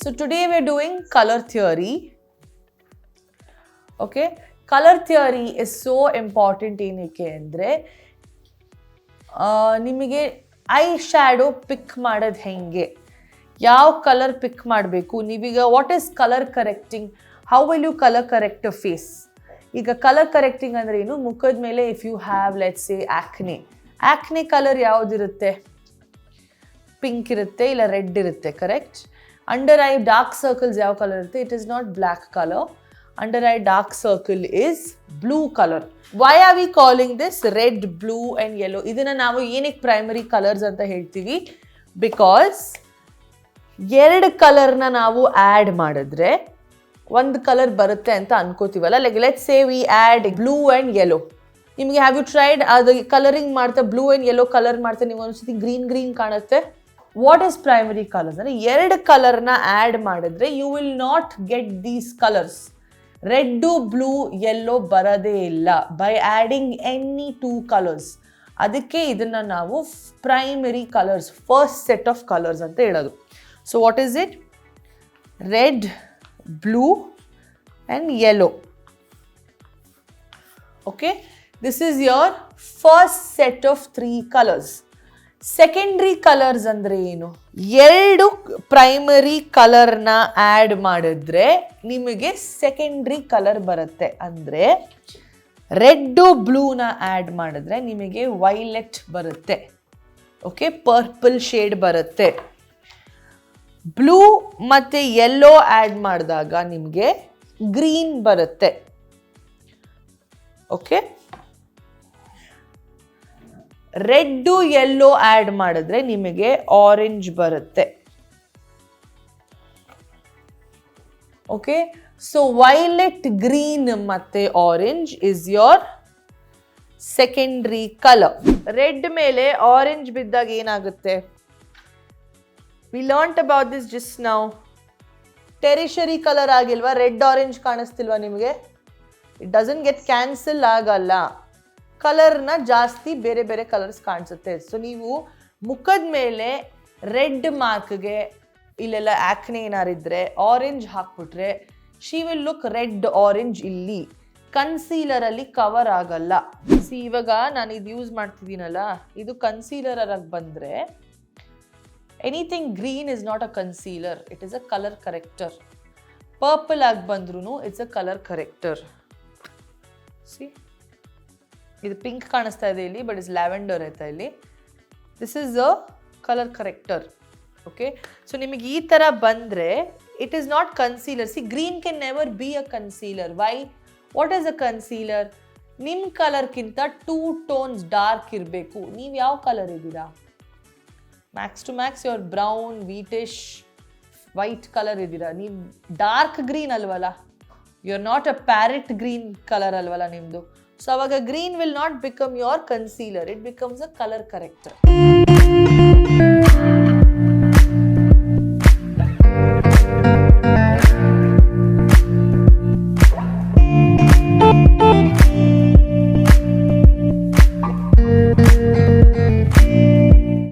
So today we're doing color theory. Okay, color theory is so important ಏನಕ್ಕೆ ಅಂದರೆ ನಿಮಗೆ I shadow ಪಿಕ್ ಮಾಡೋದು ಹೆಂಗೆ, ಯಾವ ಕಲರ್ ಪಿಕ್ ಮಾಡಬೇಕು, ನೀವೀಗ what is colour correcting, how will you colour correct a face. ಈಗ ಕಲರ್ ಕರೆಕ್ಟಿಂಗ್ ಅಂದರೆ ಏನು, ಮುಖದ ಮೇಲೆ if you have let's say acne colour ಯಾವುದಿರುತ್ತೆ, ಪಿಂಕ್ ಇರುತ್ತೆ ಇಲ್ಲ ರೆಡ್ ಇರುತ್ತೆ, correct. Under eye dark circles ಯಾವ ಕಲರ್ ಇರುತ್ತೆ, it is not black colour. Under eye dark circle is blue colour. Why are we calling this red, blue and yellow? ಇದನ್ನು ನಾವು ಏನಕ್ಕೆ primary colours ಅಂತ ಹೇಳ್ತೀವಿ, ಬಿಕಾಸ್ ಎರಡು ಕಲರ್ನ ನಾವು ಆ್ಯಡ್ ಮಾಡಿದ್ರೆ ಒಂದು ಕಲರ್ ಬರುತ್ತೆ ಅಂತ ಅನ್ಕೋತೀವಲ್ಲ. Like let's say we add blue and yellow. ನಿಮಗೆ ಹ್ಯಾವ್ ಯು ಟ್ರೈಡ್ ಅದು ಕಲರಿಂಗ್ ಮಾಡ್ತಾ ಬ್ಲೂ ಆ್ಯಂಡ್ ಯೆಲ್ಲೋ ಕಲರ್ ಮಾಡ್ತಾ ನೀವು ಒಂದ್ಸತಿ ಗ್ರೀನ್ ಕಾಣುತ್ತೆ. ವಾಟ್ ಈಸ್ ಪ್ರೈಮರಿ ಕಲರ್ಸ್ ಅಂದರೆ ಎರಡು ಕಲರ್ನ ಆ್ಯಡ್ ಮಾಡಿದ್ರೆ you will not get these colours. Red, blue, yellow ಬರೋದೇ ಇಲ್ಲ by adding any two colours. ಅದಕ್ಕೆ ಇದನ್ನು ನಾವು primary colours, first set of colours ಅಂತ ಹೇಳೋದು. So what is it? Red, blue and yellow. Okay, this is your first set of 3 colours. Secondary colours ಅಂದರೆ ಏನು? ಎರಡು ಪ್ರೈಮರಿ ಕಲರ್ನ ಆ್ಯಡ್ ಮಾಡಿದ್ರೆ ನಿಮಗೆ ಸೆಕೆಂಡ್ರಿ ಕಲರ್ ಬರುತ್ತೆ. ಅಂದರೆ ರೆಡ್ಡು ಬ್ಲೂನ ಆ್ಯಡ್ ಮಾಡಿದ್ರೆ ನಿಮಗೆ ವೈಲೆಟ್ ಬರುತ್ತೆ. ಓಕೆ, ಪರ್ಪಲ್ ಶೇಡ್ ಬರುತ್ತೆ. ಬ್ಲೂ ಮತ್ತು ಯೆಲ್ಲೋ ಆ್ಯಡ್ ಮಾಡಿದಾಗ ನಿಮಗೆ ಗ್ರೀನ್ ಬರುತ್ತೆ. ಓಕೆ, ರೆಡ್ಡು ಯೆಲ್ಲೋ ಆ್ಯಡ್ ಮಾಡಿದ್ರೆ ನಿಮಗೆ ಆರೆಂಜ್ ಬರುತ್ತೆ. ಓಕೆ, ಸೊ ವೈಲೆಟ್, ಗ್ರೀನ್ ಮತ್ತು orange is your secondary colour. Red ಮೇಲೆ ಆರೆಂಜ್ ಬಿದ್ದಾಗ ಏನಾಗುತ್ತೆ? We learnt about this just now. Tertiary colour ಆಗಿಲ್ವಾ, ರೆಡ್ ಆರೆಂಜ್ ಕಾಣಿಸ್ತಿಲ್ವಾ ನಿಮಗೆ? ಇಟ್ ಡಸಂಟ್ ಗೆಟ್ ಕ್ಯಾನ್ಸಲ್ ಆಗಲ್ಲ. ಕಲರ್ನ ಜಾಸ್ತಿ ಬೇರೆ ಬೇರೆ ಕಲರ್ಸ್ ಕಾಣಿಸುತ್ತೆ. ಸೊ ನೀವು ಮುಖದ ಮೇಲೆ ರೆಡ್ ಮಾರ್ಕ್ಗೆ ಇಲ್ಲೆಲ್ಲ ಆ್ಯಕ್ನೆ ಏನಾರಿದ್ರೆ ಆರೆಂಜ್ ಹಾಕ್ಬಿಟ್ರೆ she will look red orange. ಇಲ್ಲಿ ಕನ್ಸೀಲರಲ್ಲಿ ಕವರ್ ಆಗಲ್ಲ. ಇವಾಗ ನಾನು ಇದು ಯೂಸ್ ಮಾಡ್ತಿದ್ದೀನಲ್ಲ, ಇದು ಕನ್ಸೀಲರ್ ಆಗಿ ಬಂದರೆ anything green is not a concealer, it is a colour corrector. Purple ಆಗಿ ಬಂದ್ರೂ it's a colour corrector. See, ಇದು ಪಿಂಕ್ ಕಾಣಿಸ್ತಾ ಇದೆ ಇಲ್ಲಿ, ಬಟ್ ಇಸ್ ಲ್ಯಾವೆಂಡರ್ ಆಯ್ತಾ ಇಲ್ಲಿ. This is a colour corrector. Okay, so ನಿಮಗೆ ಈ ಥರ ಬಂದರೆ it is not concealer. See, green can never be a concealer. Why? What is a concealer? ನಿಮ್ಮ ಕಲರ್ಗಿಂತ 2 ಟೋನ್ಸ್ ಡಾರ್ಕ್ ಇರಬೇಕು. ನೀವು ಯಾವ ಕಲರ್ ಇದ್ದೀರಾ? Max to max your brown, whitish, white colour ಇದ್ದೀರಾ. ನೀವು ಡಾರ್ಕ್ ಗ್ರೀನ್ ಅಲ್ವಲ್ಲ, you are not a parrot green colour ಅಲ್ವಲ್ಲ ನಿಮ್ಮದು. ಸೊ ಅವಾಗ green will not become your concealer, it becomes a colour corrector.